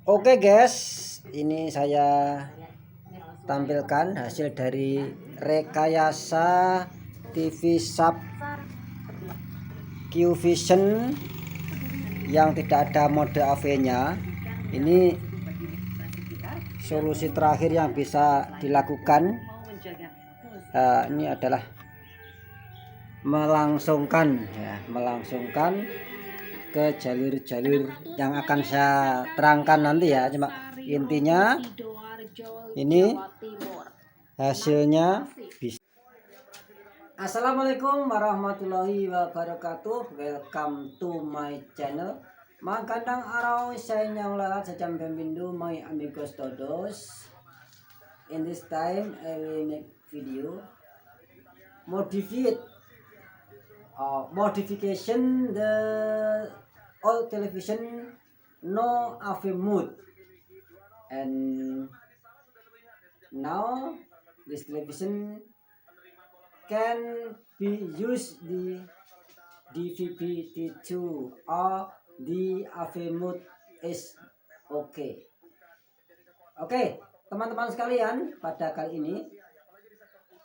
Oke guys, ini saya tampilkan hasil dari rekayasa TV Sub Q Vision yang tidak ada mode AV-nya. Ini solusi terakhir yang bisa dilakukan. Ini adalah melangsungkan ke jalur-jalur yang akan saya terangkan nanti ya. Cuma intinya ini hasilnya bisa. Assalamualaikum warahmatullahi wabarakatuh. Welcome to my channel. Magandang araw sa inyong lahat, sa Champindo, my amigos todos. In this time I will make video modification the old television no AV mode, and now this television can be used the DVB-T2 or the AV mode is okay. Oke, teman-teman sekalian, pada kali ini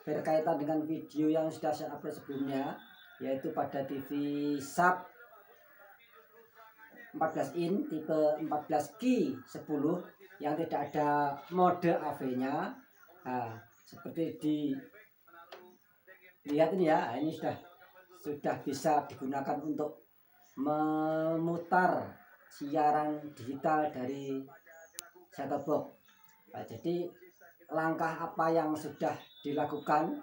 berkaitan dengan video yang sudah saya upload sebelumnya, yaitu pada TV Sub 14 in tipe 14Q10 yang tidak ada mode AV-nya. Seperti dilihat ini ya, ini sudah bisa digunakan untuk memutar siaran digital dari set-top box. Jadi langkah apa yang sudah dilakukan,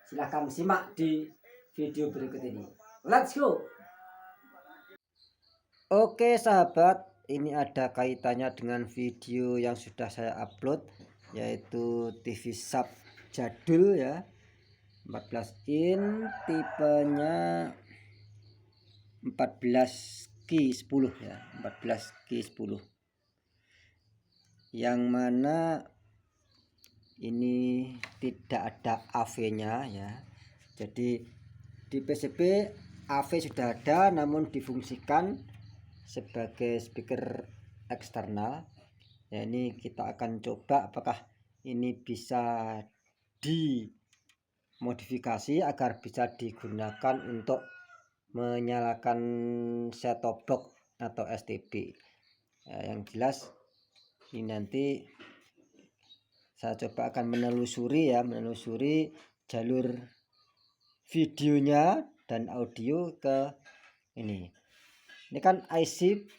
silahkan simak di video berikut ini. Let's go. Oke sahabat, ini ada kaitannya dengan video yang sudah saya upload, yaitu TV Sub jadul ya, 14 in tipenya 14Q10 ya, 14Q10, yang mana ini tidak ada AV-nya ya. Jadi di PCB AV sudah ada, namun difungsikan sebagai speaker eksternal ya. Ini kita akan coba apakah ini bisa dimodifikasi agar bisa digunakan untuk menyalakan set-top box atau STB ya. Yang jelas ini nanti saya coba akan menelusuri jalur videonya dan audio ke ini. Ini kan IC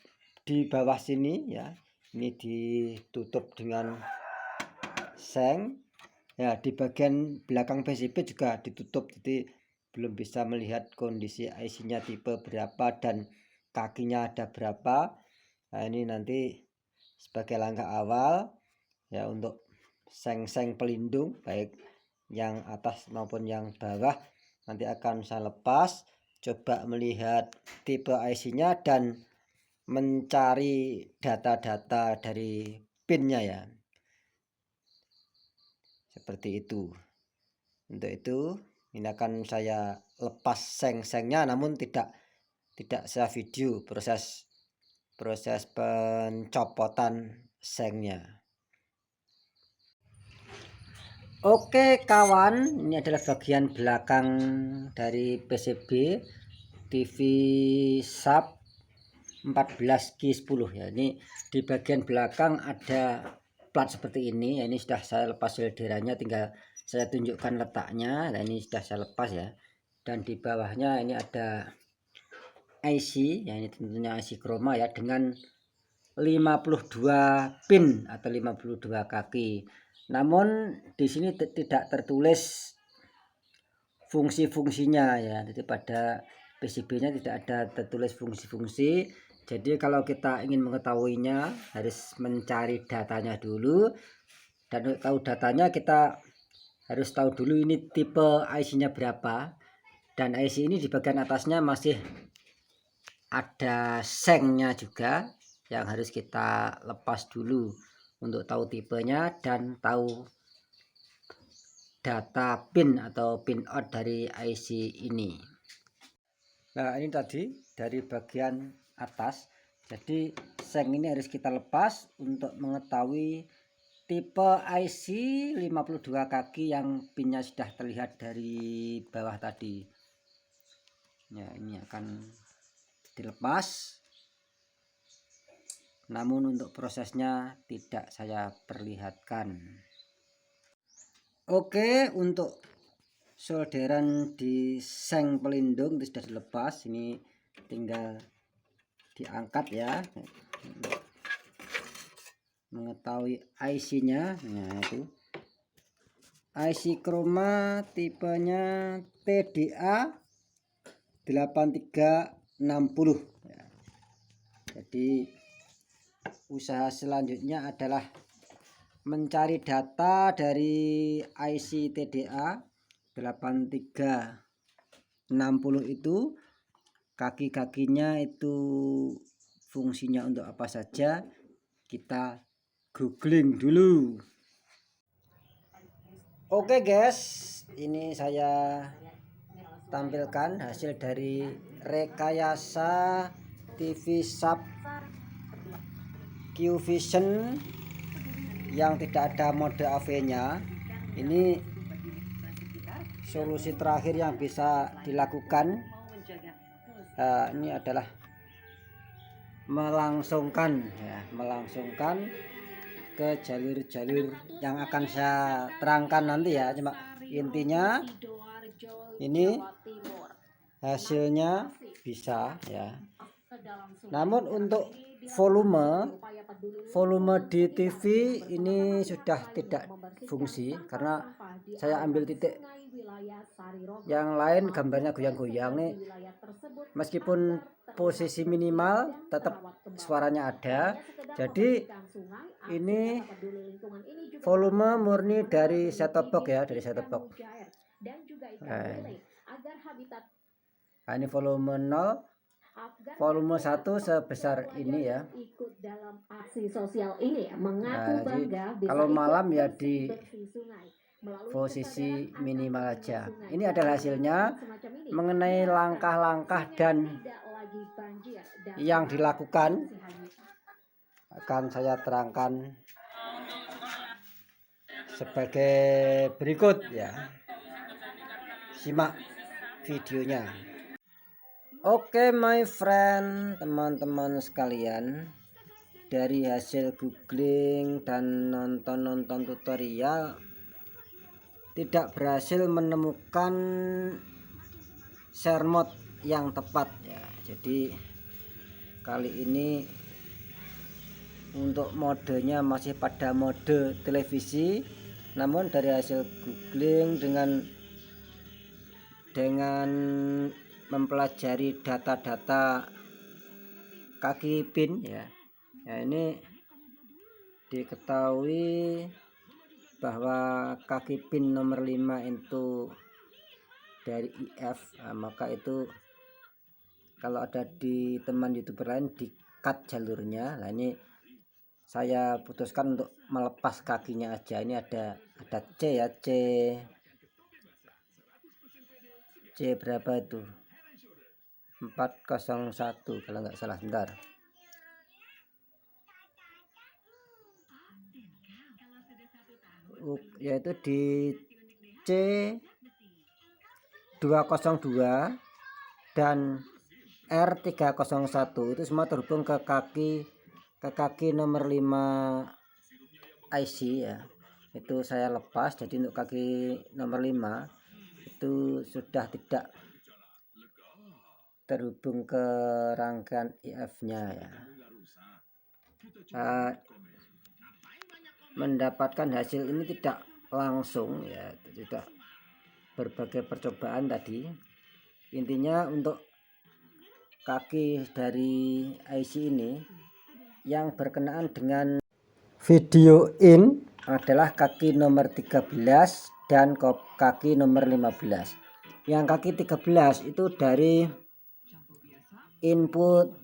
di bawah sini ya, ini ditutup dengan seng ya. Di bagian belakang PCB juga ditutup, jadi belum bisa melihat kondisi IC-nya tipe berapa dan kakinya ada berapa. Nah, ini nanti sebagai langkah awal ya, untuk seng-seng pelindung baik yang atas maupun yang bawah nanti akan saya lepas, coba melihat tipe IC-nya dan mencari data-data dari pinnya ya, seperti itu. Untuk itu ini akan saya lepas seng-sengnya, namun tidak saya video proses pencopotan sengnya. Oke kawan, ini adalah bagian belakang dari PCB TV Sub 14Q10 ya. Ini di bagian belakang ada plat seperti ini ya. Ini sudah saya lepas solderannya, tinggal saya tunjukkan letaknya. Nah, ini sudah saya lepas ya. Dan di bawahnya ini ada IC ya, ini tentunya IC chroma ya, dengan 52 pin atau 52 kaki. Namun di sini tidak tertulis fungsi-fungsinya ya. Jadi pada PCB-nya tidak ada tertulis fungsi-fungsi. Jadi kalau kita ingin mengetahuinya harus mencari datanya dulu, dan untuk tahu datanya kita harus tahu dulu ini tipe IC-nya berapa. Dan IC ini di bagian atasnya masih ada sengnya juga yang harus kita lepas dulu untuk tahu tipenya dan tahu data pin atau pin out dari IC ini. Nah, ini tadi dari bagian atas. Jadi seng ini harus kita lepas untuk mengetahui tipe IC 52 kaki yang pinnya sudah terlihat dari bawah tadi. Ya, ini akan dilepas. Namun untuk prosesnya tidak saya perlihatkan. Oke, untuk solderan di seng pelindung itu sudah dilepas. Ini tinggal diangkat ya. Mengetahui IC-nya. Nah, itu IC Chroma tipenya TDA 8360 ya. Jadi usaha selanjutnya adalah mencari data dari IC TDA 8360 itu, kaki-kakinya itu fungsinya untuk apa saja, kita googling dulu. Oke guys, ini saya tampilkan hasil dari rekayasa TV Sub Qvision yang tidak ada mode AV-nya. Ini solusi terakhir yang bisa dilakukan. Ini adalah melangsungkan ke jalur-jalur yang akan saya terangkan nanti ya. Cuma intinya ini hasilnya bisa ya. Namun untuk volume di TV ini sudah tidak fungsi karena saya ambil titik yang lain gambarnya goyang-goyang nih. Meskipun posisi minimal tetap suaranya ada. Jadi ini volume murni dari set-top box ya, dari set-top box. Nah, ini volume 0, volume 1 sebesar ini ya. Nah, jadi kalau malam ya di posisi minimal aja. Ini adalah hasilnya. Mengenai langkah-langkah dan yang dilakukan akan saya terangkan sebagai berikut ya. Simak videonya. Oke my friend, teman-teman sekalian, dari hasil googling dan nonton tutorial tidak berhasil menemukan share mode yang tepat ya. Jadi kali ini untuk modenya masih pada mode televisi, namun dari hasil googling dengan mempelajari data-data kaki pin ya. Nah, ini diketahui bahwa kaki pin nomor 5 itu dari IF, maka itu kalau ada di teman youtuber lain di cut jalurnya. Nah, ini saya putuskan untuk melepas kakinya aja. Ini ada C ya, C berapa itu, 401 kalau nggak salah, bentar. Yaitu di C 202 dan R301 itu semua terhubung ke kaki nomor 5 IC ya. Itu saya lepas, jadi untuk kaki nomor 5 itu sudah tidak terhubung ke rangkaian IF-nya ya. Mendapatkan hasil ini tidak langsung ya, tidak berbagai percobaan tadi. Intinya untuk kaki dari IC ini yang berkenaan dengan video in adalah kaki nomor 13 dan kaki nomor 15. Yang kaki 13 itu dari input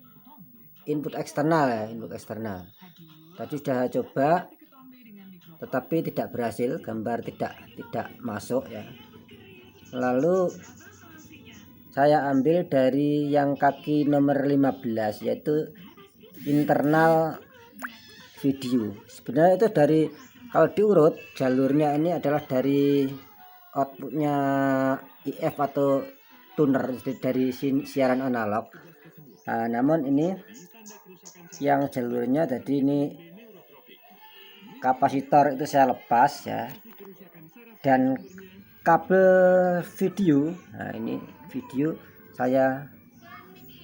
eksternal ya, input eksternal. Tadi sudah coba tetapi tidak berhasil, gambar tidak masuk ya. Lalu saya ambil dari yang kaki nomor 15, yaitu internal video. Sebenarnya itu dari, kalau diurut jalurnya ini adalah dari outputnya IF atau tuner dari siaran analog. Namun ini yang jalurnya, jadi ini kapasitor itu saya lepas ya, dan kabel video, ini video saya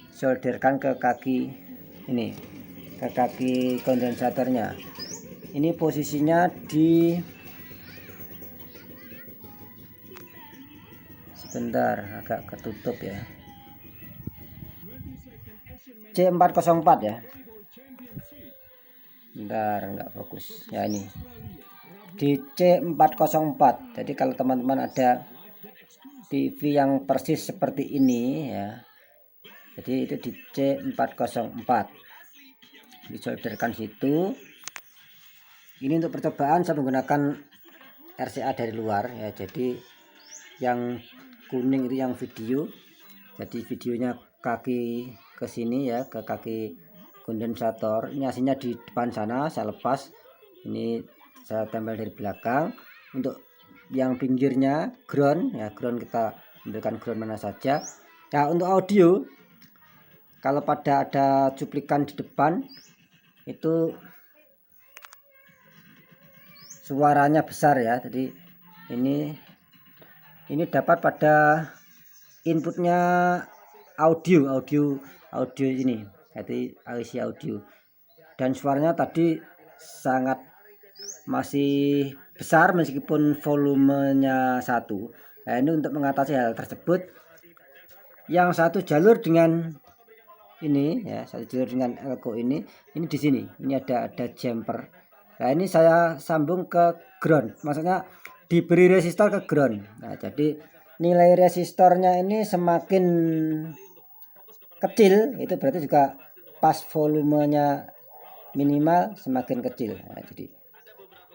solderkan ke kaki ini, ke kaki kondensatornya. Ini posisinya di, sebentar agak ketutup ya, C404 ya, bentar nggak fokus ya, ini di C404. Jadi kalau teman-teman ada TV yang persis seperti ini ya, jadi itu di C404 disolderkan situ. Ini untuk percobaan saya menggunakan RCA dari luar ya, jadi yang kuning itu yang video, jadi videonya kaki ke sini ya, ke kaki kondensator. Ini aslinya di depan sana saya lepas, ini saya tempel dari belakang. Untuk yang pinggirnya ground ya, ground kita ambilkan ground mana saja ya. Untuk audio, kalau pada ada cuplikan di depan itu suaranya besar ya, jadi ini dapat pada inputnya audio ini, jadi IC audio, dan suaranya tadi sangat masih besar meskipun volumenya 1. Nah, ini untuk mengatasi hal tersebut, yang satu jalur dengan ini ya, satu jalur dengan elko ini di sini, ini ada jumper. Nah, ini saya sambung ke ground, maksudnya diberi resistor ke ground. Nah, jadi nilai resistornya ini semakin kecil, itu berarti juga pas volumenya minimal semakin kecil. Nah, jadi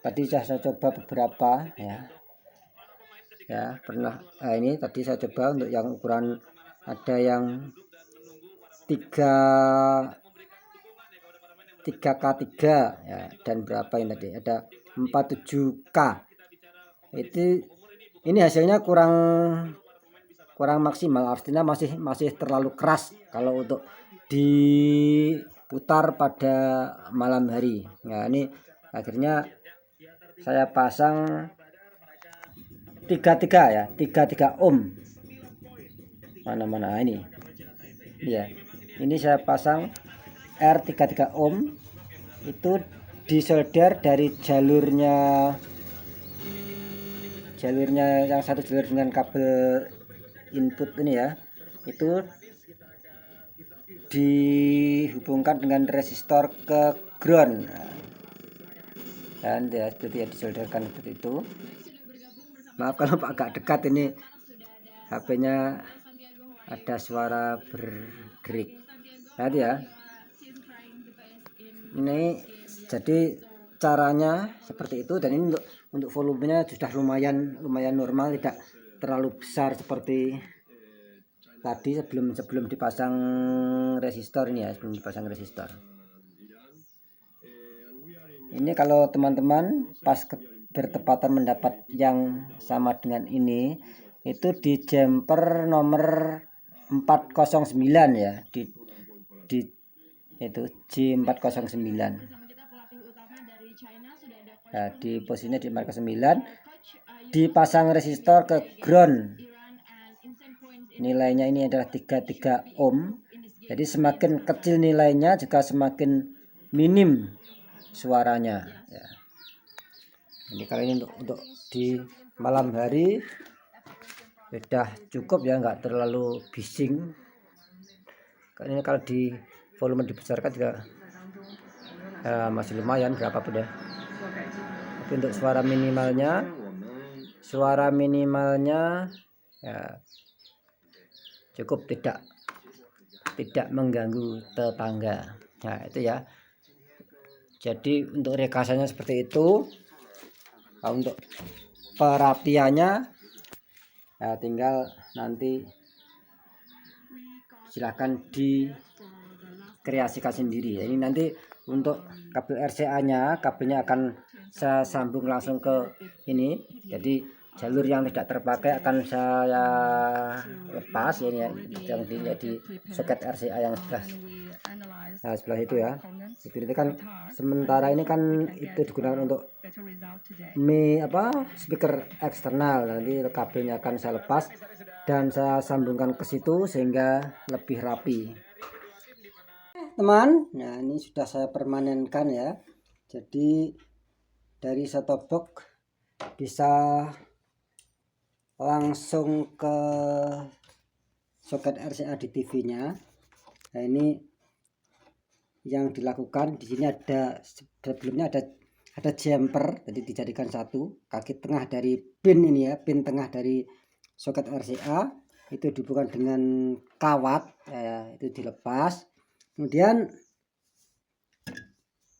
tadi saya coba beberapa ya pernah. Ini tadi saya coba untuk yang ukuran, ada yang 3K3 ya, dan berapa ini tadi, ada 47K. Ini hasilnya kurang maksimal, artinya masih terlalu keras kalau untuk diputar pada malam hari. Nah, ini akhirnya saya pasang 33 ya, 33 ohm. Mana ini ya, ini saya pasang R33 ohm, itu disolder dari jalurnya yang satu jalur dengan kabel input ini ya, itu dihubungkan dengan resistor ke ground, dan ya seperti disolderkan seperti itu. Maaf kalau agak dekat, ini HP-nya ada suara bergerik. Lihat ya, ini jadi caranya seperti itu. Dan ini untuk volumenya sudah lumayan normal, tidak terlalu besar seperti tadi sebelum dipasang resistor ini ya, sebelum dipasang resistor. Ini kalau teman-teman pas bertepatan mendapat yang sama dengan ini, itu di jumper nomor 409 ya, di itu J409. Nah, di posisinya di 409, dipasang resistor ke ground. Nilainya ini adalah 33 ohm. Jadi semakin kecil nilainya juga semakin minim suaranya ya. Ini kalau ini untuk di malam hari sudah cukup ya, nggak terlalu bising. Ini kalau di volume dibesarkan juga masih lumayan berapapun ya. Tapi untuk suara minimalnya ya cukup, tidak mengganggu tetangga. Nah, itu ya. Jadi untuk rekasannya seperti itu. Untuk perapiannya ya tinggal nanti silahkan kreasikan sendiri. Ini nanti untuk kabel RCA-nya, kabelnya akan saya sambung langsung ke ini. Jadi jalur yang tidak terpakai akan saya lepas ini ya, yang di soket RCA yang sebelah itu ya. Itu kan sementara ini kan itu digunakan untuk speaker eksternal. Nanti kabelnya akan saya lepas dan saya sambungkan ke situ sehingga lebih rapi. Teman, nah ini sudah saya permanenkan ya. Jadi dari set-top box bisa langsung ke soket RCA di TV-nya. Nah, ini yang dilakukan di sini sebelumnya ada jumper, jadi dijadikan satu kaki tengah dari pin ini ya, pin tengah dari soket RCA itu dihubungkan dengan kawat ya, itu dilepas. Kemudian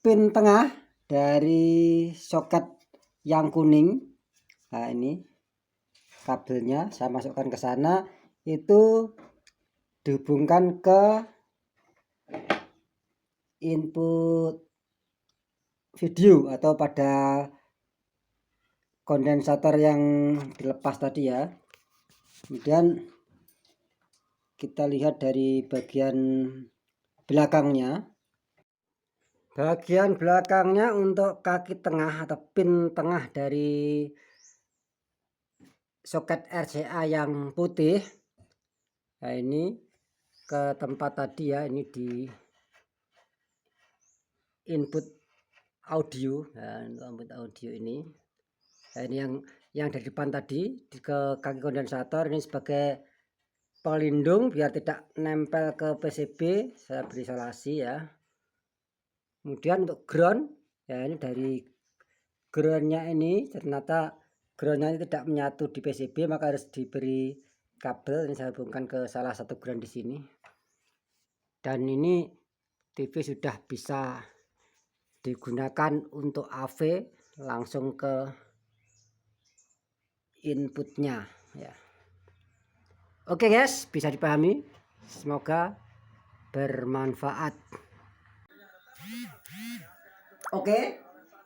pin tengah dari soket yang kuning, nah ini kabelnya saya masukkan ke sana, itu dihubungkan ke input video atau pada kondensator yang dilepas tadi ya. Kemudian kita lihat dari bagian belakangnya. Bagian belakangnya untuk kaki tengah atau pin tengah dari soket RCA yang putih. Nah ini ke tempat tadi ya, ini di input audio. Nah, input audio ini. Nah, ini yang dari depan tadi ke kaki kondensator ini sebagai pelindung biar tidak nempel ke PCB, saya beri isolasi ya. Kemudian untuk ground ya, ini dari groundnya ini ternyata groundnya ini tidak menyatu di PCB, maka harus diberi kabel. Ini saya hubungkan ke salah satu ground di sini. Dan ini TV sudah bisa digunakan untuk AV langsung ke inputnya ya. Oke guys, bisa dipahami, semoga bermanfaat. Oke,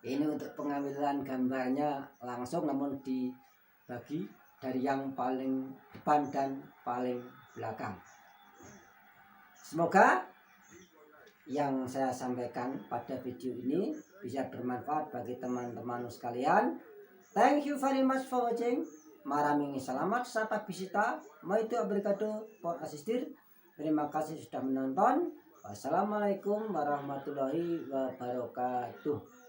ini untuk pengambilan gambarnya langsung, namun dibagi dari yang paling depan dan paling belakang. Semoga yang saya sampaikan pada video ini bisa bermanfaat bagi teman-teman sekalian. Thank you very much for watching. Maraming salamat sa pagbisita. May ito obrigado por asistir. Terima kasih sudah menonton. Wassalamualaikum warahmatullahi wabarakatuh.